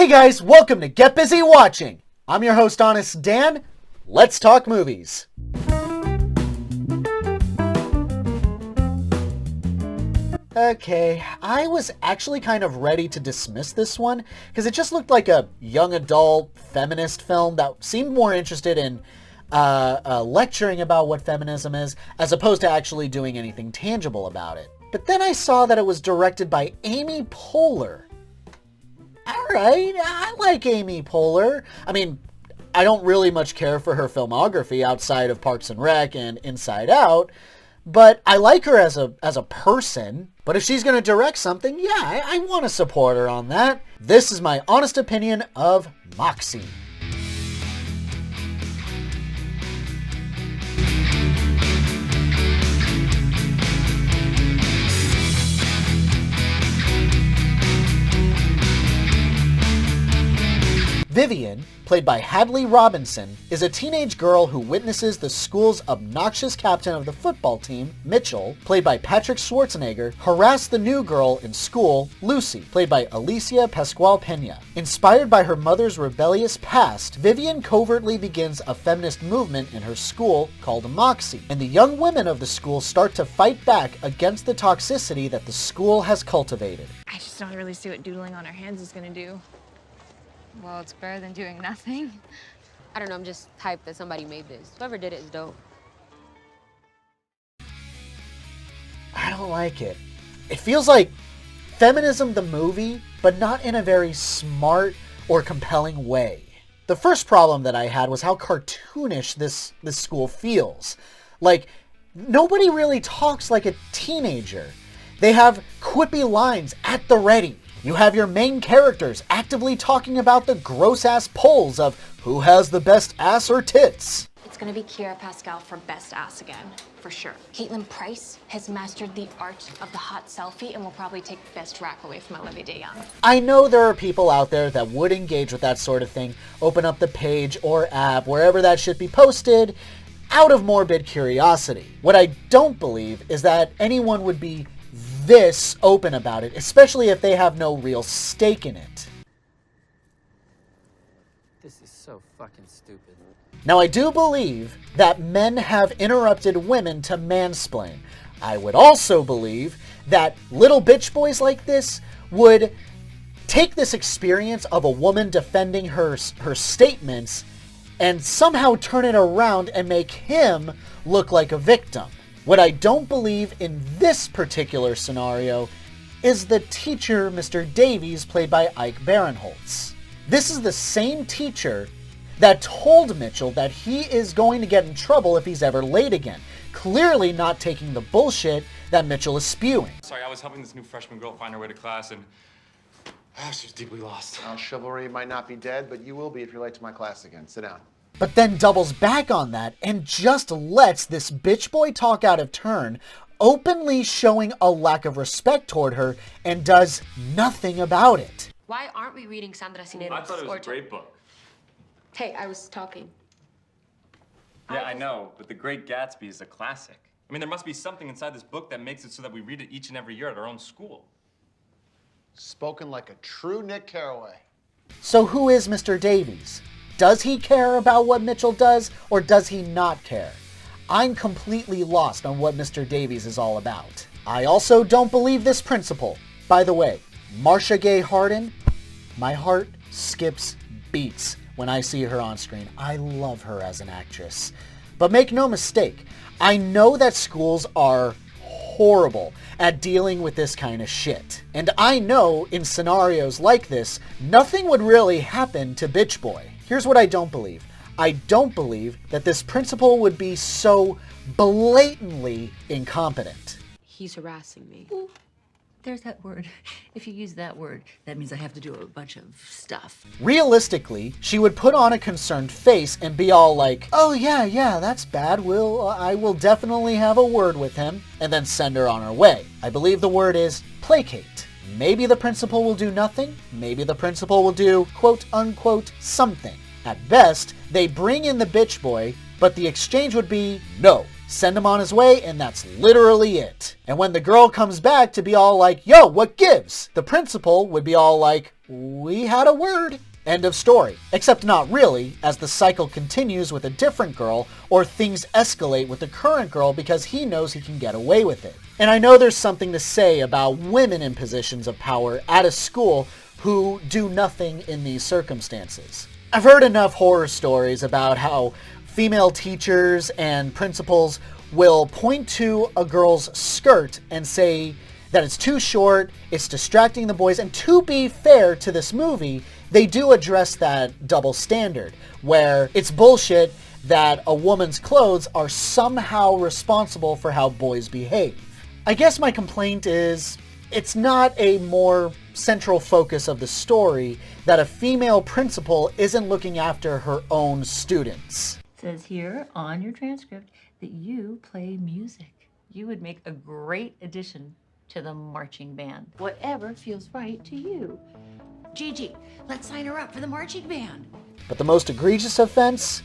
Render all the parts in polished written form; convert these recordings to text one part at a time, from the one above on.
Hey guys, welcome to Get Busy Watching. I'm your host, Honest Dan. Let's talk movies. Okay, I was actually kind of ready to dismiss this one because it just looked like a young adult feminist film that seemed more interested in lecturing about what feminism is as opposed to actually doing anything tangible about it. But then I saw that it was directed by Amy Poehler. Alright, I like Amy Poehler. I mean, I don't really much care for her filmography outside of Parks and Rec and Inside Out, but I like her as a person. But if she's going to direct something, yeah, I want to support her on that. This is my honest opinion of MOXIE. Vivian, played by Hadley Robinson, is a teenage girl who witnesses the school's obnoxious captain of the football team, Mitchell, played by Patrick Schwarzenegger, harass the new girl in school, Lucy, played by Alicia Pascual-Peña. Inspired by her mother's rebellious past, Vivian covertly begins a feminist movement in her school called MOXIE, and the young women of the school start to fight back against the toxicity that the school has cultivated. I just don't really see what doodling on our hands is gonna do. Well, it's better than doing nothing. I don't know, I'm just hyped that somebody made this. Whoever did it is dope. I don't like it. It feels like Feminism the movie, but not in a very smart or compelling way. The first problem that I had was how cartoonish this school feels. Like, nobody really talks like a teenager. They have quippy lines at the ready. You have your main characters actively talking about the gross-ass polls of who has the best ass or tits. It's gonna be Kiera Pascal for best ass again, for sure. Caitlin Price has mastered the art of the hot selfie and will probably take best rack away from Olivia DeYoung. I know there are people out there that would engage with that sort of thing, open up the page or app, wherever that should be posted, out of morbid curiosity. What I don't believe is that anyone would be this open about it, especially if they have no real stake in it. This is so fucking stupid. Now, I do believe that men have interrupted women to mansplain. I would also believe that little bitch boys like this would take this experience of a woman defending her statements and somehow turn it around and make him look like a victim. What I don't believe in this particular scenario is the teacher, Mr. Davies, played by Ike Barinholtz. This is the same teacher that told Mitchell that he is going to get in trouble if he's ever late again, clearly not taking the bullshit that Mitchell is spewing. Sorry, I was helping this new freshman girl find her way to class and she was deeply lost. Well, chivalry might not be dead, but you will be if you're late to my class again. Sit down. But then doubles back on that and just lets this bitch boy talk out of turn, openly showing a lack of respect toward her and does nothing about it. Why aren't we reading Sandra Cineros? I thought it was a great book. Hey, I was talking. Yeah, I know, but The Great Gatsby is a classic. I mean, there must be something inside this book that makes it so that we read it each and every year at our own school. Spoken like a true Nick Carraway. So who is Mr. Davies? Does he care about what Mitchell does, or does he not care? I'm completely lost on what Mr. Davies is all about. I also don't believe this principle. By the way, Marcia Gay Harden, my heart skips beats when I see her on screen. I love her as an actress. But make no mistake, I know that schools are horrible at dealing with this kind of shit. And I know in scenarios like this, nothing would really happen to Bitch Boy. Here's what I don't believe. I don't believe that this principal would be so blatantly incompetent. He's harassing me. Ooh, there's that word. If you use that word, that means I have to do a bunch of stuff. Realistically, she would put on a concerned face and be all like, oh yeah, that's bad. I will definitely have a word with him, and then send her on her way. I believe the word is placate. Maybe the principal will do nothing. Maybe the principal will do quote unquote something. At best, they bring in the bitch boy, But the exchange would be no. Send him on his way, and that's literally it. And when the girl comes back to be all like, yo, what gives? The principal would be all like, we had a word. End of story. Except not really, as the cycle continues with a different girl, or things escalate with the current girl because he knows he can get away with it. And I know there's something to say about women in positions of power at a school who do nothing in these circumstances. I've heard enough horror stories about how female teachers and principals will point to a girl's skirt and say that it's too short, it's distracting the boys, and to be fair to this movie, they do address that double standard, where it's bullshit that a woman's clothes are somehow responsible for how boys behave. I guess my complaint is, it's not a more central focus of the story that a female principal isn't looking after her own students. It says here on your transcript that you play music. You would make a great addition to the marching band. Whatever feels right to you. Gigi, let's sign her up for the marching band. But the most egregious offense?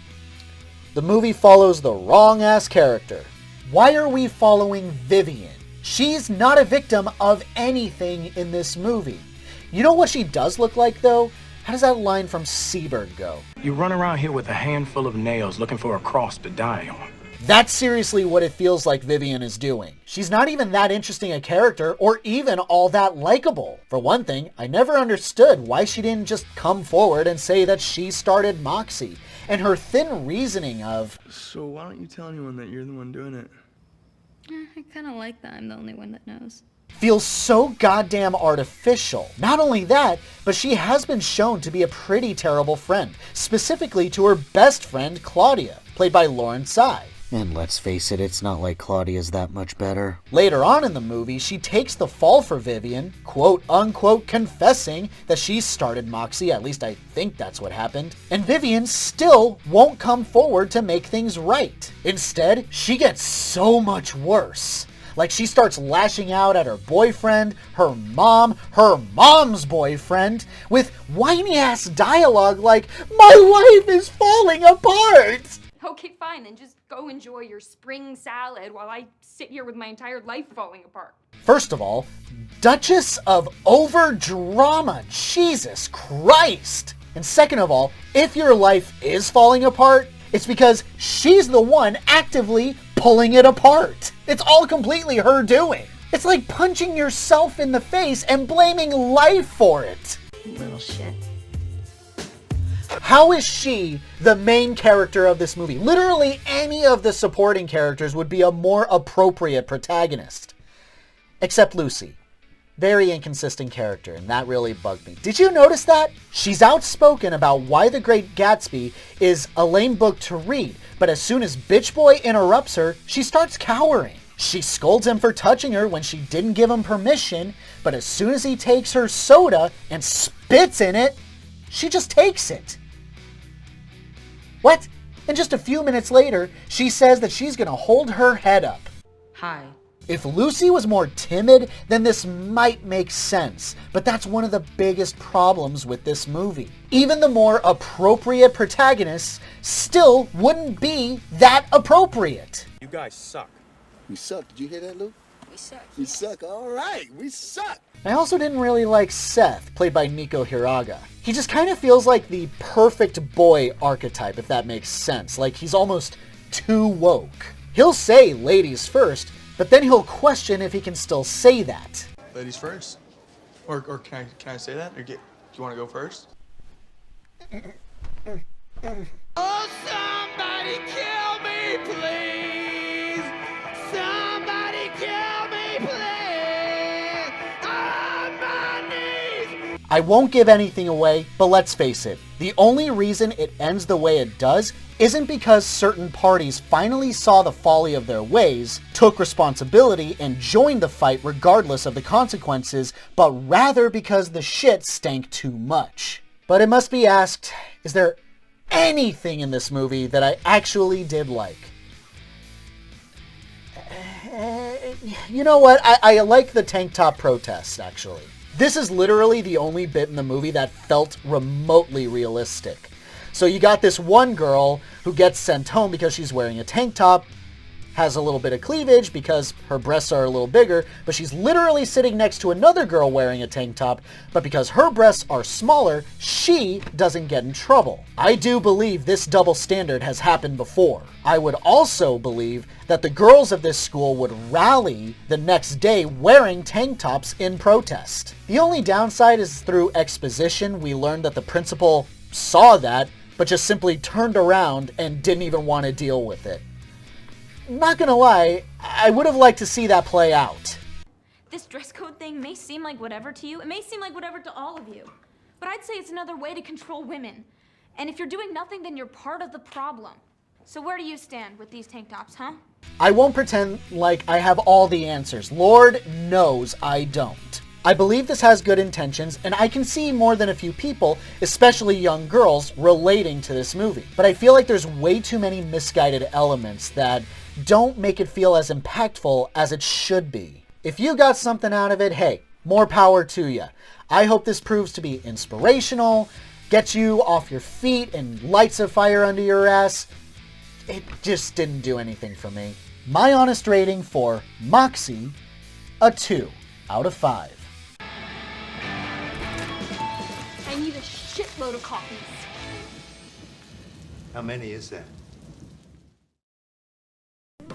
The movie follows the wrong-ass character. Why are we following Vivian? She's not a victim of anything in this movie. You know what she does look like, though? How does that line from Seberg go? You run around here with a handful of nails looking for a cross to die on. That's seriously what it feels like Vivian is doing. She's not even that interesting a character or even all that likable. For one thing, I never understood why she didn't just come forward and say that she started MOXIE, and her thin reasoning of, so why don't you tell anyone that you're the one doing it? I kind of like that I'm the only one that knows. feels so goddamn artificial. Not only that, but she has been shown to be a pretty terrible friend, specifically to her best friend, Claudia, played by Lauren Tsai. And let's face it, it's not like Claudia's that much better. Later on in the movie, she takes the fall for Vivian, quote-unquote confessing that she started MOXIE, at least I think that's what happened, and Vivian still won't come forward to make things right. Instead, she gets so much worse. Like, she starts lashing out at her boyfriend, her mom, her mom's boyfriend, with whiny-ass dialogue like, "My life is falling apart!" Okay, fine, then just go enjoy your spring salad while I sit here with my entire life falling apart. First of all, Duchess of over-drama, Jesus Christ! And second of all, if your life is falling apart, it's because she's the one actively pulling it apart. It's all completely her doing. It's like punching yourself in the face and blaming life for it. Little shit. How is she the main character of this movie? Literally any of the supporting characters would be a more appropriate protagonist. Except Lucy. Very inconsistent character, and that really bugged me. Did you notice that? She's outspoken about why The Great Gatsby is a lame book to read, but as soon as Bitch Boy interrupts her, she starts cowering. She scolds him for touching her when she didn't give him permission, but as soon as he takes her soda and spits in it, she just takes it. What? And just a few minutes later, she says that she's gonna hold her head up. Hi. If Lucy was more timid, then this might make sense, but that's one of the biggest problems with this movie. Even the more appropriate protagonists still wouldn't be that appropriate. You guys suck. We suck. Did you hear that, Lou? We suck. We suck. All right. We suck. I also didn't really like Seth, played by Nico Hiraga. He just kind of feels like the perfect boy archetype, if that makes sense. Like, he's almost too woke. He'll say ladies first, but then he'll question if he can still say that. Ladies first? Or can I say that? Or do you want to go first? Oh, somebody kill me, please! Somebody kill me, please! On my knees! I won't give anything away, but let's face it, the only reason it ends the way it does isn't because certain parties finally saw the folly of their ways, took responsibility, and joined the fight regardless of the consequences, but rather because the shit stank too much. But it must be asked, is there anything in this movie that I actually did like? You know what? I like the tank top protest, actually. This is literally the only bit in the movie that felt remotely realistic. So you got this one girl who gets sent home because she's wearing a tank top, has a little bit of cleavage because her breasts are a little bigger, but she's literally sitting next to another girl wearing a tank top, but because her breasts are smaller, she doesn't get in trouble. I do believe this double standard has happened before. I would also believe that the girls of this school would rally the next day wearing tank tops in protest. The only downside is through exposition, we learned that the principal saw that, but just simply turned around and didn't even want to deal with it. Not gonna lie, I would have liked to see that play out. This dress code thing may seem like whatever to you. It may seem like whatever to all of you. But I'd say it's another way to control women. And if you're doing nothing, then you're part of the problem. So where do you stand with these tank tops, huh? I won't pretend like I have all the answers. Lord knows I don't. I believe this has good intentions, and I can see more than a few people, especially young girls, relating to this movie. But I feel like there's way too many misguided elements that don't make it feel as impactful as it should be. If you got something out of it, hey, more power to you. I hope this proves to be inspirational, gets you off your feet and lights a fire under your ass. It just didn't do anything for me. My honest rating for MOXIE, a 2 out of 5. I need a shitload of copies. How many is that?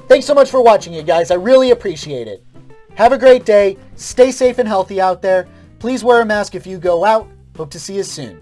Thanks so much for watching, you guys. I really appreciate it. Have a great day. Stay safe and healthy out there. Please wear a mask if you go out. Hope to see you soon.